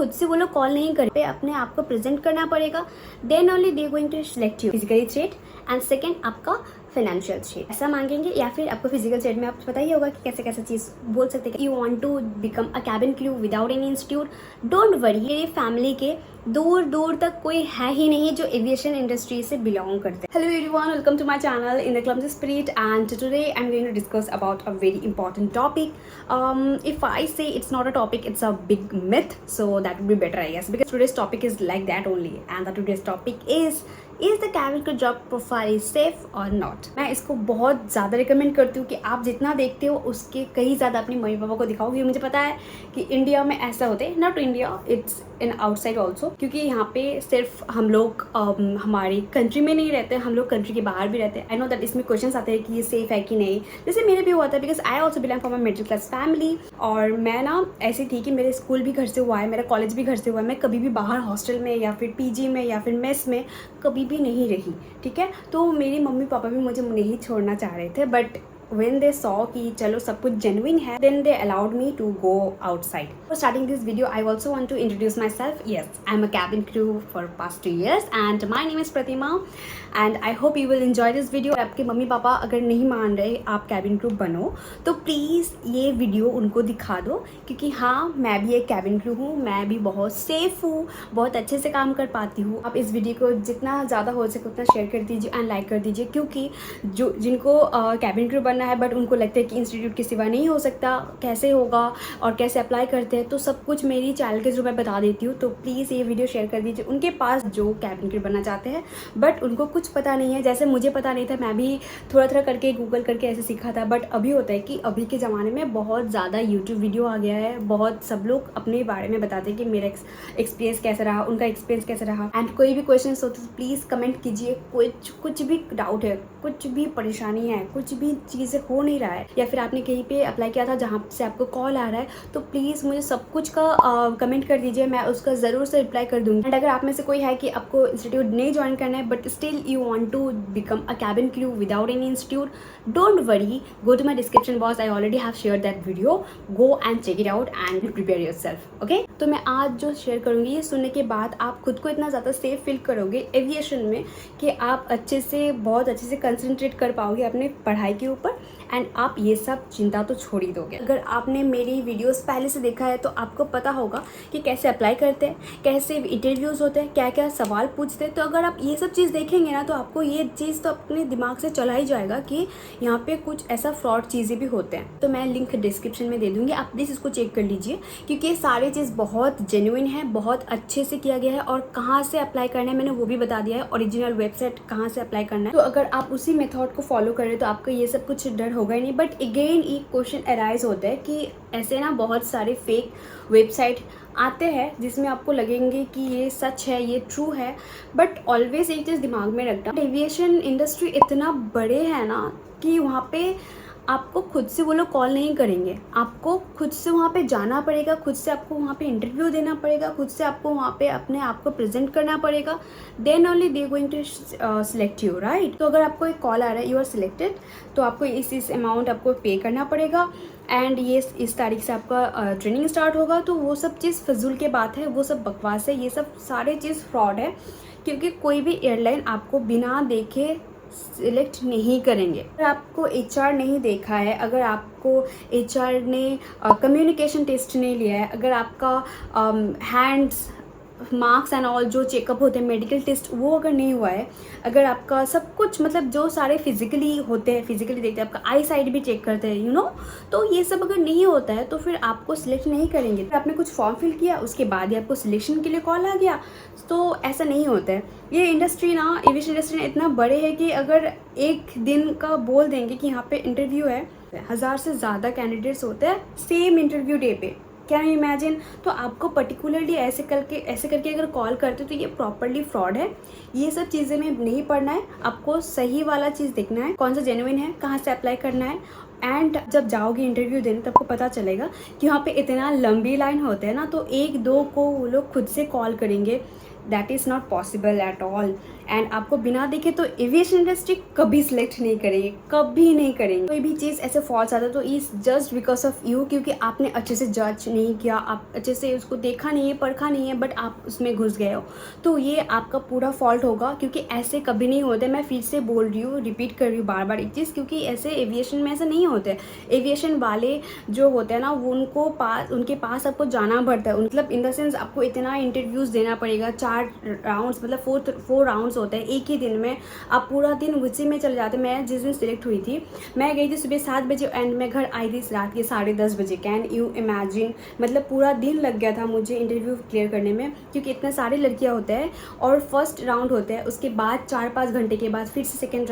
खुद से वो लोग कॉल नहीं करते, अपने आप को प्रेजेंट करना पड़ेगा, then only they going to select you. Physically trait and second आपका फाइनेंशियल ट्रेट ऐसा मांगेंगे, या फिर आपको फिजिकल ट्रेट में आपको पता ही होगा कि कैसे कैसे चीज़ बोल सकते हैं। You want to become a cabin crew without any institute, don't worry, ये फैमिली के दूर दूर तक कोई है ही नहीं जो एविएशन इंडस्ट्री से बिलोंग करते हैं। Hello everyone, welcome to my channel in the clumsy spirit and today I am going to discuss about a very important topic. If I say it's not a topic, it's a big myth, so that would be better, I guess, because today's topic is like that only, and the today's topic is the cabin crew job profile is safe or not. मैं इसको बहुत ज़्यादा recommend करती हूँ कि आप जितना देखते हो उसके कहीं ज़्यादा अपने मम्मी पापा को दिखाओ, क्योंकि मुझे पता है कि इंडिया में ऐसा होता है, not India, it's in outside also, क्योंकि यहाँ पे सिर्फ हम लोग हमारी कंट्री में नहीं रहते, हम लोग कंट्री के बाहर भी रहते हैं. आई नो दैट इसमें क्वेश्चन आते हैं कि ये सेफ है कि नहीं. जैसे मेरे भी हुआ था, because I also belong from a middle class family, और मैं ना ऐसी थी कि मेरे स्कूल भी घर से हुआ है, मेरा कॉलेज भी घर से हुआ है, मैं कभी भी बाहर हॉस्टल में या फिर पीजी में या फिर मेस में कभी भी नहीं रही. ठीक है, तो मेरी मम्मी पापा भी मुझे नहीं छोड़ना चाह रहे थे, बट when they saw कि चलो सब कुछ genuine है, then they allowed me to go outside. For starting this video, I also want to introduce myself. Yes, I'm a cabin crew for past 2 years and my name is Pratima and I hope you will enjoy this video. आपके mummy papa अगर नहीं मान रहे आप cabin crew बनो, तो please ये video उनको दिखा दो, क्योंकि हाँ, मैं भी एक cabin crew हूँ, मैं भी बहुत सेफ हूँ, बहुत अच्छे से काम कर पाती हूँ. आप इस वीडियो को जितना ज़्यादा हो सके उतना शेयर कर दीजिए एंड लाइक कर दीजिए, क्योंकि जो जिनको cabin crew बनना है बट उनको लगता है कि इंस्टीट्यूट के सिवा नहीं हो सकता, कैसे होगा और कैसे अप्लाई करते हैं, तो सब कुछ मेरी चैनल के थ्रू मैं बता देती हूँ. तो प्लीज़ ये वीडियो शेयर कर दीजिए उनके पास जो कैबिन क्रू बनना चाहते हैं बट उनको कुछ पता नहीं है. जैसे मुझे पता नहीं था, मैं भी थोड़ा थोड़ा करके गूगल करके ऐसे सीखा था. बट अभी होता है कि अभी के ज़माने में बहुत ज़्यादा यूट्यूब वीडियो आ गया है, बहुत सब लोग अपने बारे में बताते हैं कि मेरा एक्सपीरियंस कैसा रहा, उनका एक्सपीरियंस कैसा रहा. एंड कोई भी क्वेश्चन हो तो प्लीज़ कमेंट कीजिए. कुछ भी डाउट है, कुछ भी परेशानी है, कुछ भी चीज़ें हो नहीं रहा है, या फिर आपने कहीं पे अप्लाई किया था जहाँ से आपको कॉल आ रहा है, तो प्लीज़ मुझे सब कुछ का कमेंट कर दीजिए, मैं उसका ज़रूर से रिप्लाई कर दूँगी. एंड अगर आप में से कोई है कि आपको इंस्टीट्यूट नहीं ज्वाइन करना है but still you want to become a cabin crew without any institute, don't worry, go to my description box, I already have share that video, go and check it out and prepare yourself. Okay, तो मैं आज जो share करूँगी ये सुनने के बाद आप खुद को इतना ज़्यादा सेफ फील करोगे एविएशन में कि आप बहुत अच्छे से कंसंट्रेट कर पाओगे अपने पढ़ाई के ऊपर, एंड आप ये सब चिंता तो छोड़ ही दोगे. अगर आपने मेरी वीडियोस पहले से देखा है तो आपको पता होगा कि कैसे अप्लाई करते हैं, कैसे इंटरव्यूज़ होते हैं, क्या क्या सवाल पूछते हैं. तो अगर आप ये सब चीज़ देखेंगे ना, तो आपको ये चीज़ तो अपने दिमाग से चला ही जाएगा कि यहाँ पे कुछ ऐसा फ्रॉड चीज़ें भी होते हैं. तो मैं लिंक डिस्क्रिप्शन में दे दूँगी, आप प्लीज़ इसको चेक कर लीजिए, क्योंकि ये सारी चीज़ बहुत जेन्युइन है, बहुत अच्छे से किया गया है, और कहाँ से अप्लाई करना है मैंने वो भी बता दिया है, ओरिजिनल वेबसाइट कहाँ से अप्लाई करना है. तो अगर आप उसी मेथड को फॉलो करें तो आपको ये सब कुछ डर होगा ही नहीं. बट अगेन एक क्वेश्चन अराइज होता है कि ऐसे ना बहुत सारे फेक वेबसाइट आते हैं जिसमें आपको लगेंगे कि ये सच है, ये ट्रू है, बट ऑलवेज एक चीज़ दिमाग में रखना, एविएशन इंडस्ट्री इतना बड़े है ना कि वहाँ पे आपको खुद से वो लोग कॉल नहीं करेंगे, आपको खुद से वहाँ पे जाना पड़ेगा, खुद से आपको वहाँ पे इंटरव्यू देना पड़ेगा, खुद से आपको वहाँ पे अपने आप को प्रेजेंट करना पड़ेगा, then only they going to select you, right. तो अगर आपको एक कॉल आ रहा है, यू आर सिलेक्टेड, तो आपको इस अमाउंट आपको पे करना पड़ेगा, एंड ये इस तारीख से आपका ट्रेनिंग स्टार्ट होगा. तो वो सब चीज़ फजूल के बात है, वो सब बकवास है, ये सब सारे चीज़ फ्रॉड है, क्योंकि कोई भी एयरलाइन आपको बिना देखे सिलेक्ट नहीं करेंगे. अगर आपको एचआर नहीं देखा है, अगर आपको एचआर ने कम्युनिकेशन टेस्ट नहीं लिया है, अगर आपका हैंड्स मार्क्स एंड ऑल जो चेकअप होते हैं, मेडिकल टेस्ट, वो अगर नहीं हुआ है, अगर आपका सब कुछ मतलब जो सारे फिजिकली होते हैं, फिजिकली देखते हैं, आपका आई साइड भी चेक करते हैं, यू नो, तो ये सब अगर नहीं होता है तो फिर आपको सिलेक्ट नहीं करेंगे. तो आपने कुछ फॉर्म फिल किया, उसके बाद ही आपको सिलेक्शन के लिए कॉल आ गया, तो ऐसा नहीं होता है. ये इंडस्ट्री ना, एविएशन इंडस्ट्री ना इतना बड़े है कि अगर एक दिन का बोल देंगे कि यहाँ पे इंटरव्यू है, 1000 से ज़्यादा कैंडिडेट्स होते हैं सेम इंटरव्यू डे पे, कैन यू इमेजिन. तो आपको पर्टिकुलरली ऐसे करके अगर कॉल करते तो ये प्रॉपरली फ्रॉड है. ये सब चीज़ें में नहीं पढ़ना है, आपको सही वाला चीज़ देखना है, कौन सा जेन्युइन है, कहाँ से अप्लाई करना है, एंड जब जाओगे इंटरव्यू देने तब आपको पता चलेगा कि वहाँ पे इतना लंबी लाइन होता है ना, तो एक दो को वो लोग खुद से कॉल करेंगे। That is not possible at all. And आपको बिना देखे तो एविएशन इंडस्ट्री कभी सिलेक्ट नहीं करेंगे, कभी नहीं करेंगे। कोई भी चीज़ ऐसे फॉल्स आता है तो is just because of you, क्योंकि आपने अच्छे से जज नहीं किया, आप अच्छे से उसको देखा नहीं है, परखा नहीं है, बट आप उसमें घुस गए हो, तो ये आपका पूरा फॉल्ट होगा। क्योंकि ऐसे कभी नहीं होते, मैं फिर से बोल रही हूँ, रिपीट कर रही हूँ बार बार एक चीज़, क्योंकि ऐसे एविएशन में ऐसे नहीं होते। एविएशन वाले जो होते हैं ना, वो उनके पास आपको जाना पड़ता है, मतलब इन द सेंस आपको इतना इंटरव्यूज़ देना पड़ेगा, 4 राउंड्स, मतलब 4 राउंड्स होते हैं एक ही दिन में। आप पूरा दिन उसी में चले जाते। मैं जिस दिन सिलेक्ट हुई थी, मैं गई थी सुबह 7 बजे एंड मैं घर आई थी रात के 10:30 बजे। कैन यू इमेजिन, मतलब पूरा दिन लग गया था मुझे इंटरव्यू क्लियर करने में, क्योंकि इतने सारे लड़कियां होते हैं और फर्स्ट राउंड होता है, उसके बाद 4-5 घंटे के बाद फिर से सेकेंड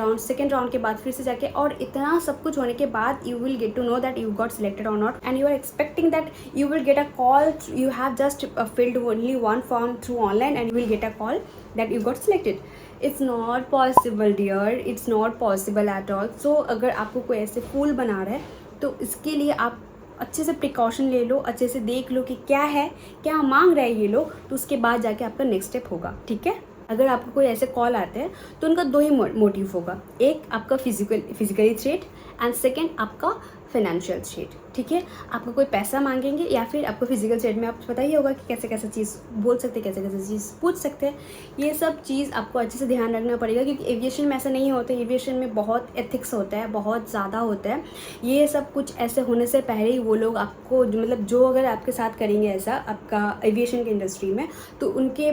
राउंड के बाद फिर से जाके, और इतना सब कुछ होने के बाद you will get to know that you got selected और not, and you are expecting that you will get a call, you have just filled only one form through online and you will get a call that you got selected. It's not possible dear, it's not possible at all. So अगर आपको कोई ऐसे फूल बना रहा है तो इसके लिए आप अच्छे से प्रिकॉशन ले लो, अच्छे से देख लो कि क्या है, क्या मांग रहे हैं ये लोग, तो उसके बाद जाके आपका नेक्स्ट स्टेप होगा। ठीक है, अगर आपको कोई ऐसे कॉल आते हैं तो उनका 2 ही मोटिव होगा, एक आपका फिजिकली थ्रेट एंड सेकेंड आपका फाइनेंशियल थ्रेट। ठीक है, आपको कोई पैसा मांगेंगे या फिर आपको फिजिकल थ्रेट में आपको पता ही होगा कि कैसे कैसे चीज़ बोल सकते हैं, कैसे कैसे चीज़ पूछ सकते हैं। ये सब चीज़ आपको अच्छे से ध्यान रखना पड़ेगा, क्योंकि एविएशन में ऐसा नहीं होता। एविएशन में बहुत एथिक्स होता है, बहुत ज़्यादा होता है। ये सब कुछ ऐसे होने से पहले ही वो लोग आपको मतलब जो अगर आपके साथ करेंगे ऐसा आपका एविएशन की इंडस्ट्री में, तो उनके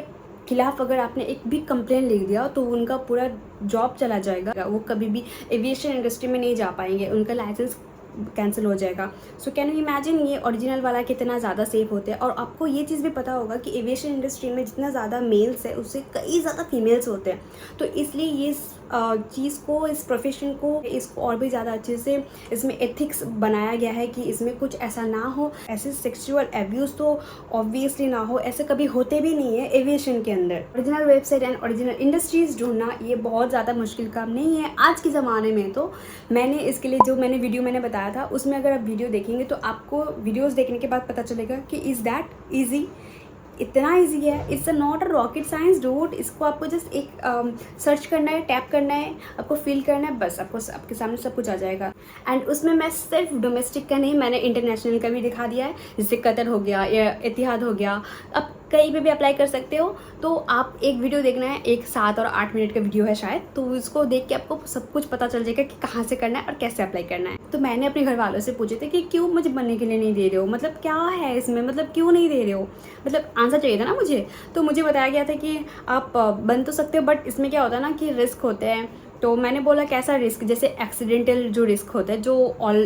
खिलाफ अगर आपने एक भी कंप्लेन लिख दिया तो उनका पूरा जॉब चला जाएगा, वो कभी भी एविएशन इंडस्ट्री में नहीं जा पाएंगे, उनका लाइसेंस कैंसिल हो जाएगा। सो कैन यू इमेजिन ये ओरिजिनल वाला कितना ज़्यादा सेफ होते हैं। और आपको ये चीज़ भी पता होगा कि एविएशन इंडस्ट्री में जितना ज़्यादा मेल्स है उससे कई ज़्यादा फीमेल्स होते हैं, तो इसलिए ये चीज़ को, इस प्रोफेशन को, इसको और भी ज़्यादा अच्छे से इसमें एथिक्स बनाया गया है कि इसमें कुछ ऐसा ना हो, ऐसे सेक्सुअल एब्यूज़ तो ऑब्वियसली ना हो, ऐसे कभी होते भी नहीं है एविएशन के अंदर। Original website and original industries ढूंढना ये बहुत ज़्यादा मुश्किल काम नहीं है आज के ज़माने में। तो मैंने इसके लिए जो वीडियो मैंने बताया था, उसमें अगर आप वीडियो देखेंगे तो आपको वीडियोज़ देखने के बाद पता चलेगा कि इज़ दैट ईजी, इतना ईजी है। It's not a rocket science dude. इसको आपको जस्ट एक सर्च करना है, टैप करना है, आपको फिल करना है, बस आपको आपके सामने सब कुछ आ जाएगा। एंड उसमें मैं सिर्फ डोमेस्टिक का नहीं, मैंने इंटरनेशनल का भी दिखा दिया है, जैसे कतर हो गया या इतिहाद हो गया। अब कहीं पे भी अप्लाई कर सकते हो। तो आप एक वीडियो देखना है, एक 7 और 8 मिनट का वीडियो है शायद, तो उसको देख के आपको सब कुछ पता चल जाएगा कि कहाँ से करना है और कैसे अप्लाई करना है। तो मैंने अपने घर वालों से पूछे थे कि क्यों मुझे बनने के लिए नहीं दे रहे हो, मतलब क्या है इसमें, मतलब क्यों नहीं दे रहे हो, मतलब आंसर चाहिए था ना मुझे। तो मुझे बताया गया था कि आप बन तो सकते हो, बट इसमें क्या होता है ना कि रिस्क होते हैं। तो मैंने बोला कैसा रिस्क, जैसे एक्सीडेंटल जो रिस्क होता है, जो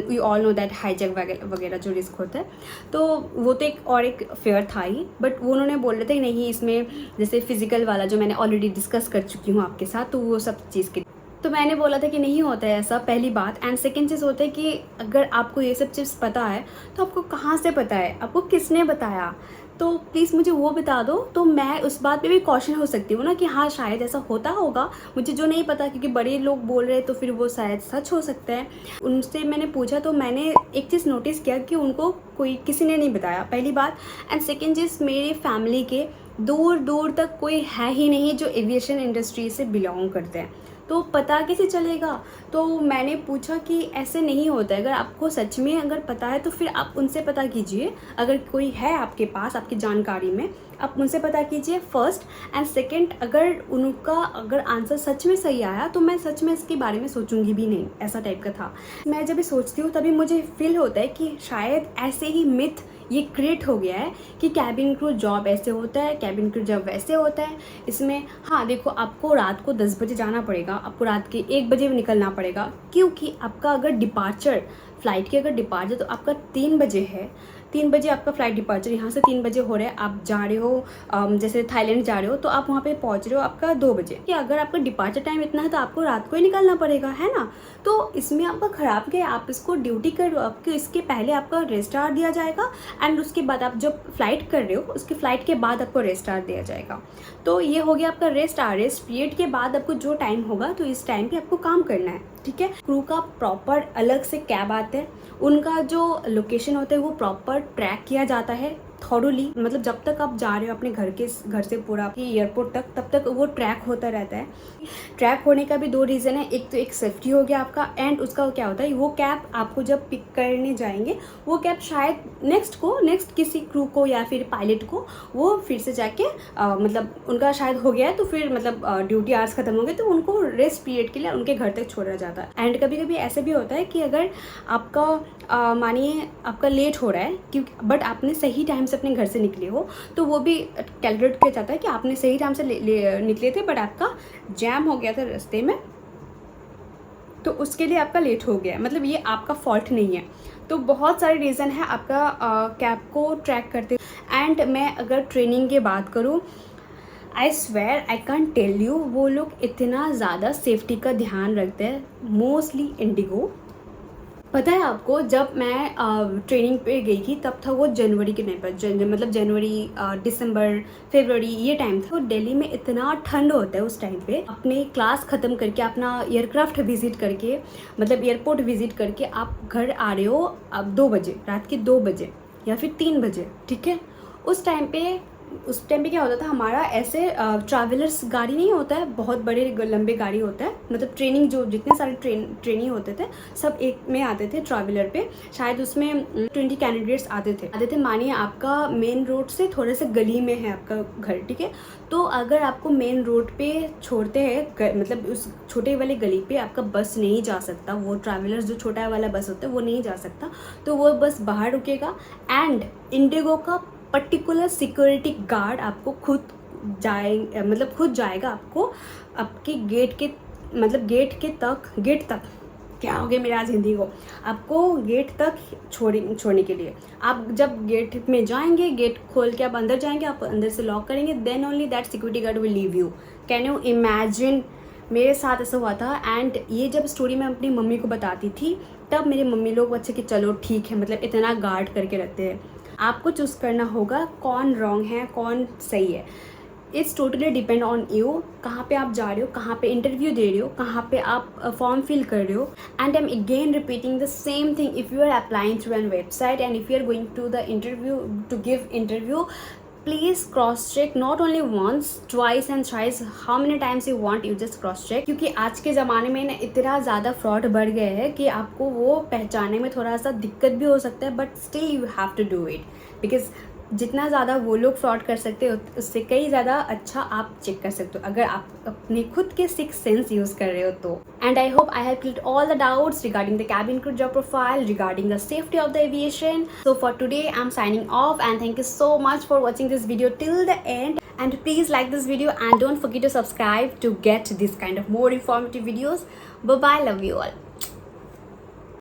we all know that hijack वगैरह जो रिस्क होता है, तो वो तो एक फेयर था ही, बट वो उन्होंने बोल रहे थे नहीं, इसमें जैसे फिजिकल वाला जो मैंने ऑलरेडी डिस्कस कर चुकी हूँ आपके साथ, तो वो सब चीज़ की। तो मैंने बोला था कि नहीं होता है ऐसा, पहली बात। एंड सेकेंड चीज़ होता है कि अगर आपको ये सब चीज़ पता है तो आपको कहाँ से पता है, आपको किसने बताया, तो प्लीज़ मुझे वो बता दो, तो मैं उस बात पे भी कॉशन हो सकती हूँ ना कि हाँ शायद ऐसा होता होगा, मुझे जो नहीं पता, क्योंकि बड़े लोग बोल रहे हैं तो फिर वो शायद सच हो सकता है। उनसे मैंने पूछा तो मैंने एक चीज़ नोटिस किया कि उनको किसी ने नहीं बताया, पहली बात। एंड सेकेंड चीज़, मेरे फैमिली के दूर दूर तक कोई है ही नहीं जो एविएशन इंडस्ट्री से बिलोंग करते हैं, तो पता कैसे चलेगा। तो मैंने पूछा कि ऐसे नहीं होता है, अगर आपको सच में अगर पता है तो फिर आप उनसे पता कीजिए, अगर कोई है आपके पास आपकी जानकारी में आप उनसे पता कीजिए फर्स्ट। एंड सेकंड, अगर आंसर सच में सही आया तो मैं सच में इसके बारे में सोचूंगी भी नहीं, ऐसा टाइप का था। मैं जब भी सोचती हूँ तभी मुझे फील होता है कि शायद ऐसे ही मिथ ये क्रिएट हो गया है कि कैबिन क्रू जॉब ऐसे होता है, कैबिन क्रू जॉब वैसे होता है। इसमें हाँ देखो, आपको रात को 10 बजे जाना पड़ेगा, आपको रात के 1 बजे निकलना पड़ेगा, क्योंकि आपका अगर डिपार्चर फ्लाइट की अगर डिपार्चर तो आपका 3 बजे है, 3 बजे आपका फ्लाइट डिपार्चर यहाँ से 3 बजे हो रहा है, आप जा रहे हो जैसे थाईलैंड जा रहे हो तो आप वहाँ पे पहुँच रहे हो आपका 2 बजे, कि अगर आपका डिपार्चर टाइम इतना है तो आपको रात को ही निकलना पड़ेगा, है ना। तो इसमें आपका ख़राब क्या है, आप इसको ड्यूटी कर रहे हो, आपके इसके पहले आपका रेस्ट आवर दिया जाएगा, एंड उसके बाद आप जब फ्लाइट कर रहे हो उसके फ्लाइट के बाद आपको रेस्ट आवर दिया जाएगा। तो ये हो गया आपका रेस्ट आवर। रेस्ट पीरियड के बाद आपको जो टाइम होगा तो इस टाइम पर आपको काम करना है। ठीक है। क्रू का प्रॉपर अलग से कैब आते हैं, उनका जो लोकेशन होता है वो प्रॉपर ट्रैक किया जाता है थॉरोली, मतलब जब तक आप जा रहे हो अपने घर से पूरा एयरपोर्ट तक, तब तक वो ट्रैक होता रहता है। ट्रैक होने का भी दो रीज़न है, एक तो एक सेफ्टी हो गया आपका, एंड उसका क्या होता है वो कैब आपको जब पिक करने जाएंगे वो कैब शायद नेक्स्ट किसी क्रू को या फिर पायलट को वो फिर से जाके मतलब उनका शायद हो गया है तो फिर मतलब ड्यूटी आवर्स खत्म हो गए तो उनको रेस्ट पीरियड के लिए उनके घर तक छोड़ा जाता है। एंड कभी कभी ऐसे भी होता है कि अगर आपका मानिए आपका लेट हो रहा है क्योंकि बट आपने सही टाइम से अपने घर से निकले हो, तो वो भी कैलकुलेट किया जाता है कि आपने सही टाइम से निकले थे बट आपका जैम हो गया था रास्ते में, तो उसके लिए आपका लेट हो गया, मतलब ये आपका फॉल्ट नहीं है। तो बहुत सारे रीज़न है आपका कैब को ट्रैक करते। एंड मैं अगर ट्रेनिंग की बात करूँ, I swear I can tell you, वो लोग इतना ज़्यादा सेफ्टी का ध्यान रखते हैं, मोस्टली इंडिगो। पता है आपको, जब मैं ट्रेनिंग पे गई थी तब था वो जनवरी के टाइम पर, मतलब जनवरी दिसंबर फरवरी ये टाइम था। तो दिल्ली में इतना ठंड होता है उस टाइम पे, अपने क्लास ख़त्म करके अपना एयरक्राफ्ट विजिट करके मतलब एयरपोर्ट विजिट करके आप घर आ रहे हो अब 2 बजे, रात के 2 बजे या फिर 3 बजे, ठीक है। उस टाइम पे क्या होता था, हमारा ऐसे ट्रैवलर्स गाड़ी नहीं होता है, बहुत बड़े लंबे गाड़ी होता है, मतलब ट्रेनिंग जो जितने सारे ट्रेनी होते थे सब एक में आते थे ट्रैवलर पे, शायद उसमें 20 कैंडिडेट्स आते थे। मानिए आपका मेन रोड से थोड़े से गली में है आपका घर, ठीक है, तो अगर आपको मेन रोड पे छोड़ते हैं मतलब उस छोटे वाले गली पे आपका बस नहीं जा सकता, वो ट्रैवलर्स जो छोटा वाला बस होता है वो नहीं जा सकता, तो वो बस बाहर रुकेगा। एंड इंडिगो का पर्टिकुलर सिक्योरिटी गार्ड आपको खुद जाएगा आपको आपके गेट तक क्या हो गया मेरे आज हिंदी को, आपको गेट तक छोड़ने के लिए। आप जब गेट में जाएंगे, गेट खोल के आप अंदर जाएंगे, आप अंदर से लॉक करेंगे, then only that security guard will leave you. Can you imagine, मेरे साथ ऐसा हुआ था। एंड ये जब स्टोरी मैं अपनी मम्मी को बताती थी तब मेरे मम्मी लोग अच्छे कि चलो ठीक है, मतलब इतना गार्ड करके रखते हैं। आपको चूज़ करना होगा कौन रॉन्ग है कौन सही है, it's totally depend on you, कहाँ पे आप जा रहे हो, कहाँ पे इंटरव्यू दे रहे हो, कहाँ पे आप फॉर्म फिल कर रहे हो। And I am again repeating the same thing, if you are applying through an website and if you are going to the interview to give interview, please cross check not only once twice and thrice, how many times you want, you just cross check. क्योंकि आज के ज़माने में ना इतना ज़्यादा fraud बढ़ गया है कि आपको वो पहचानने में थोड़ा सा दिक्कत भी हो सकता है, but still you have to do it, because जितना ज़्यादा वो लोग फ्रॉड कर सकते हो उससे कई ज़्यादा अच्छा आप चेक कर सकते हो अगर आप अपने खुद के 6 सेंस यूज़ कर रहे हो तो। And I hope I have cleared all the doubts regarding the cabin crew job profile, regarding the safety of the aviation. So for today I'm signing off and thank you so much for watching this video till the end, and please like this video and don't forget to subscribe to get this kind of more informative videos. Bye bye, love you all.